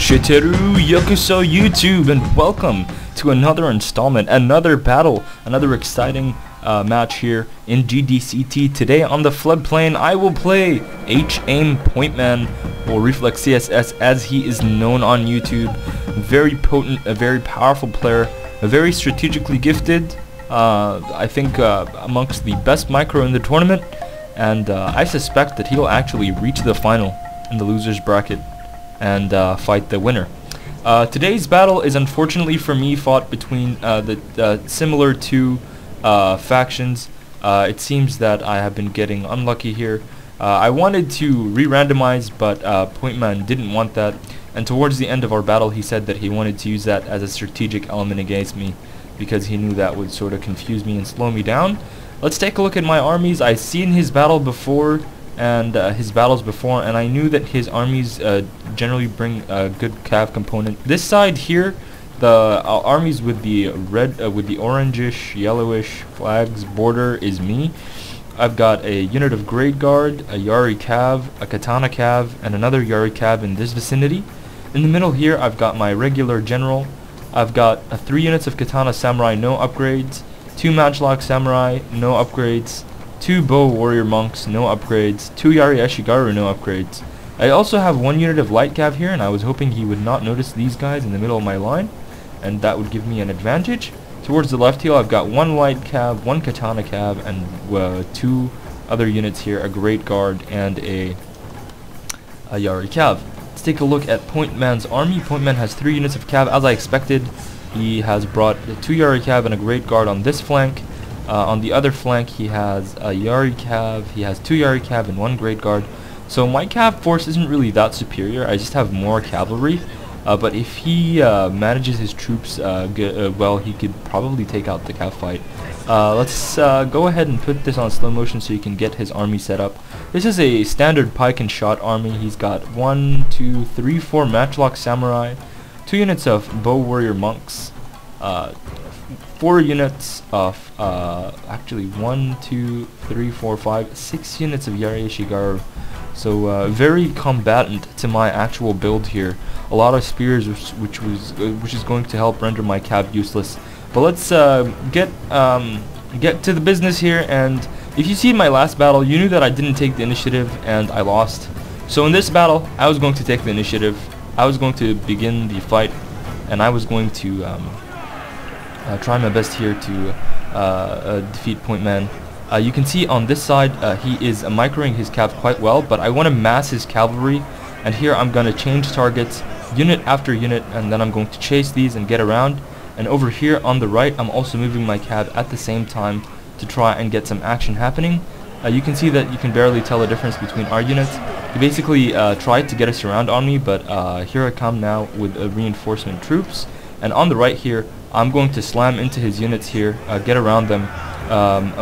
Shiteru Yokuso YouTube, and welcome to another installment, another battle, another exciting match here in GDCT. Today on the floodplain, I will play H-Aim Pointman, or ReflexCss as he is known on YouTube. Very potent, a very powerful player, a very strategically gifted, I think amongst the best micro in the tournament, and I suspect that he will actually reach the final in the losers bracket and fight the winner. Today's battle is unfortunately for me fought between the similar two factions. It seems that I have been getting unlucky here. I wanted to re-randomize, but Pointman didn't want that, and towards the end of our battle he said that he wanted to use that as a strategic element against me because he knew that would sort of confuse me and slow me down. Let's take a look at my armies. I've seen his battle before and his battles before, and I knew that his armies generally bring a good cav component. This side here, the armies with the red, with the orangish, yellowish flags border is me. I've got a unit of Great Guard, a Yari cav, a Katana cav, and another Yari cav in this vicinity. In the middle here, I've got my regular general. I've got 3 units of Katana Samurai, no upgrades, 2 Matchlock Samurai, no upgrades, 2 Bow Warrior Monks, no upgrades, 2 Yari Eshigaru, no upgrades. I also have 1 unit of Light Cav here, and I was hoping he would not notice these guys in the middle of my line, and that would give me an advantage. Towards the left here, I've got 1 Light Cav, 1 Katana Cav, and 2 other units here, a Great Guard and a Yari Cav. Let's take a look at Pointman's army. Pointman has 3 units of Cav, as I expected. He has brought 2 Yari Cav and a Great Guard on this flank. On the other flank he has a Yari Cav, he has 2 Yari Cav and 1 Great Guard. So my Cav force isn't really that superior, I just have more cavalry. But if he manages his troops well, he could probably take out the Cav fight. Let's go ahead and put this on slow motion so you can get his army set up. This is a standard pike and shot army. He's got 1, 2, 3, 4 Matchlock Samurai, 2 units of Bow Warrior Monks, 4 units of, actually 1, 2, 3, 4, 5, 6 units of Yari Eshigaru. So very combatant to my actual build here. A lot of spears, which is going to help render my Cav useless. But let's get to the business here. And if you see my last battle, you knew that I didn't take the initiative and I lost. So in this battle, I was going to take the initiative. I was going to begin the fight, and I was going to try my best here to defeat Pointman. You can see on this side he is microing his cav quite well, but I want to mass his cavalry, and here I'm going to change targets unit after unit, and then I'm going to chase these and get around. And over here on the right, I'm also moving my cav at the same time to try and get some action happening. You can see that you can barely tell the difference between our units. He basically tried to get us around on me, but here I come now with reinforcement troops. And on the right here, I'm going to slam into his units here, get around them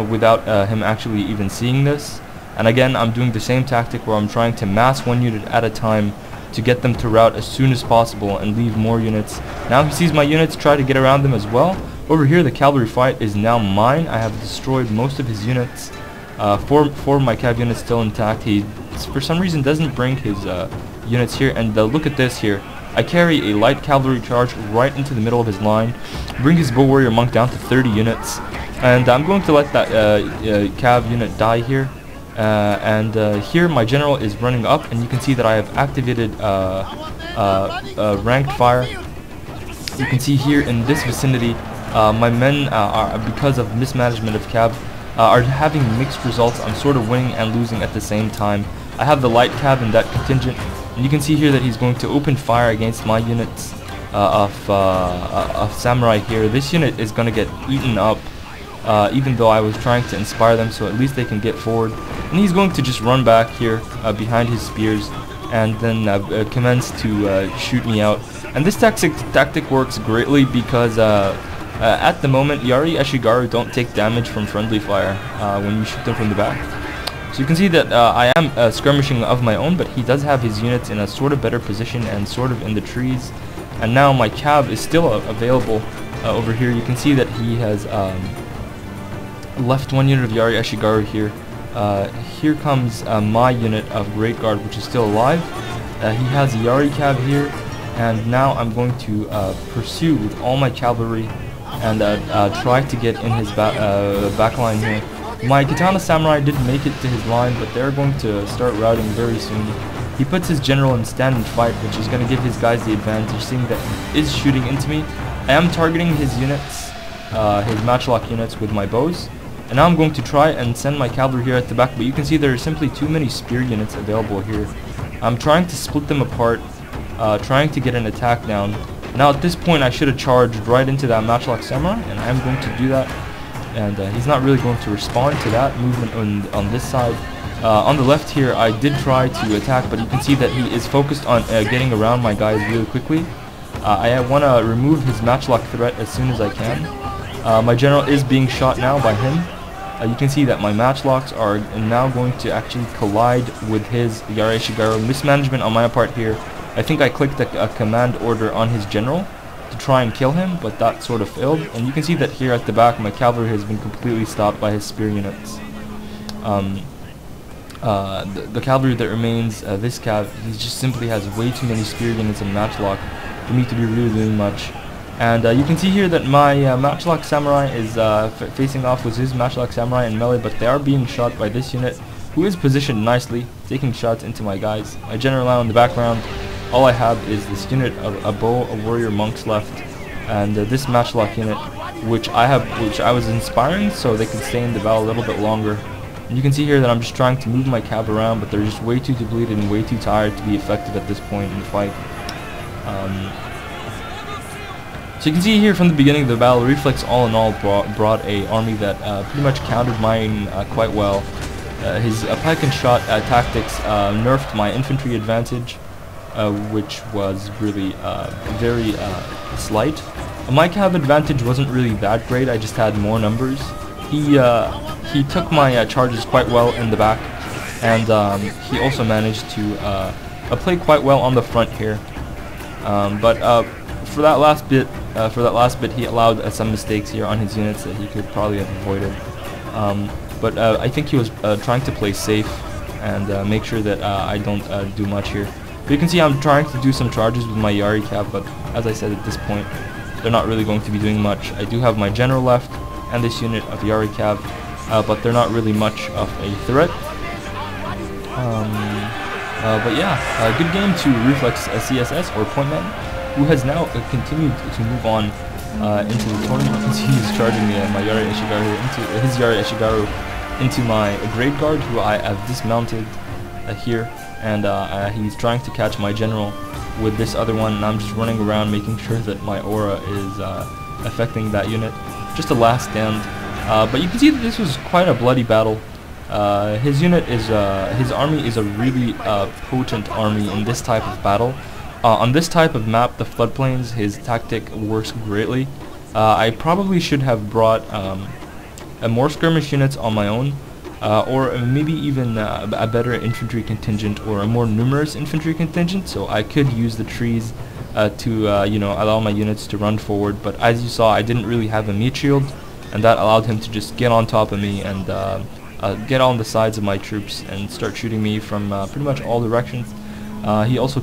without him actually even seeing this. And again, I'm doing the same tactic where I'm trying to mass 1 unit at a time to get them to rout as soon as possible and leave more units. Now he sees my units, try to get around them as well. Over here, the cavalry fight is now mine. I have destroyed most of his units. 4 of my cav units still intact. He, for some reason, doesn't bring his units here. And look at this here. I carry a light cavalry charge right into the middle of his line, bring his Bow Warrior Monk down to 30 units, and I'm going to let that cav unit die here. Here my general is running up, and you can see that I have activated ranked fire. You can see here in this vicinity, my men are, because of mismanagement of cav, are having mixed results. I'm sort of winning and losing at the same time. I have the light cav in that contingent, and you can see here that he's going to open fire against my units of samurai here. This unit is going to get eaten up, even though I was trying to inspire them, so at least they can get forward. And he's going to just run back here behind his spears, and then commence to shoot me out. And this tactic works greatly because at the moment Yari Eshigaru don't take damage from friendly fire when you shoot them from the back. So you can see that I am skirmishing of my own, but he does have his units in a sort of better position and sort of in the trees. And now my cav is still available over here. You can see that he has left 1 unit of Yari Eshigaru here. Here comes my unit of Great Guard, which is still alive. He has a Yari cav here, and now I'm going to pursue with all my cavalry and try to get in his back line here. My Katana Samurai didn't make it to his line, but they're going to start routing very soon. He puts his general in stand and fight, which is going to give his guys the advantage, seeing that he is shooting into me. I am targeting his units, his matchlock units with my bows, and now I'm going to try and send my cavalry here at the back, but you can see there are simply too many spear units available here. I'm trying to split them apart, trying to get an attack down. Now at this point I should have charged right into that matchlock samurai, and I am going to do that. And he's not really going to respond to that movement on this side. On the left here, I did try to attack, but you can see that he is focused on getting around my guys really quickly. I want to remove his matchlock threat as soon as I can. My general is being shot now by him. You can see that my matchlocks are now going to actually collide with his Yara Ishigaru. Mismanagement on my part here. I think I clicked a command order on his general to try and kill him, but that sort of failed. And you can see that here at the back, my cavalry has been completely stopped by his spear units. The cavalry that remains, this cav, he just simply has way too many spear units and matchlock for me to be really doing much. And you can see here that my matchlock samurai is facing off with his matchlock samurai in melee, but they are being shot by this unit, who is positioned nicely, taking shots into my guys. My general now in the background. All I have is this unit of a bow, a warrior, monks left, and this matchlock unit, which I was inspiring so they could stay in the battle a little bit longer. And you can see here that I'm just trying to move my cav around, but they're just way too depleted and way too tired to be effective at this point in the fight. So you can see here from the beginning of the battle, Reflex all in all brought a army that pretty much countered mine quite well. His pike and shot tactics nerfed my infantry advantage, which was really very slight. My cav advantage wasn't really that great, I just had more numbers. He took my charges quite well in the back, and he also managed to play quite well on the front here. But for that last bit, he allowed some mistakes here on his units that he could probably have avoided. But I think he was trying to play safe and make sure that I don't do much here. But you can see I'm trying to do some charges with my Yari cav, but as I said, at this point, they're not really going to be doing much. I do have my general left and this unit of Yari cav, but they're not really much of a threat. But yeah, good game to ReflexCss or Pointman, who has now continued to move on into the tournament. You can see he's charging my Yara Ishigaru into my Great Guard, who I have dismounted here, and he's trying to catch my general with this other one, and I'm just running around making sure that my aura is affecting that unit. Just a last stand, but you can see that this was quite a bloody battle. His army is a really potent army in this type of battle. On this type of map, the floodplains, his tactic works greatly. I probably should have brought more skirmish units on my own, or maybe even a better infantry contingent or a more numerous infantry contingent, so I could use the trees to allow my units to run forward. But as you saw, I didn't really have a meat shield, and that allowed him to just get on top of me and get on the sides of my troops and start shooting me from pretty much all directions. He also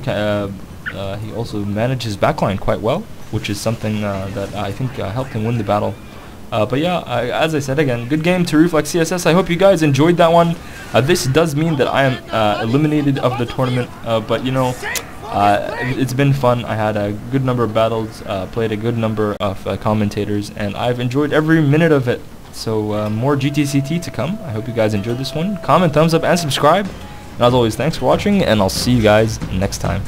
managed his backline quite well, which is something that I think helped him win the battle. But yeah, as I said again, good game to ReflexCss. I hope you guys enjoyed that one. This does mean that I am eliminated of the tournament, but you know, it's been fun. I had a good number of battles, played a good number of commentators, and I've enjoyed every minute of it. So more GDCT to come. I hope you guys enjoyed this one. Comment, thumbs up, and subscribe. And as always, thanks for watching, and I'll see you guys next time.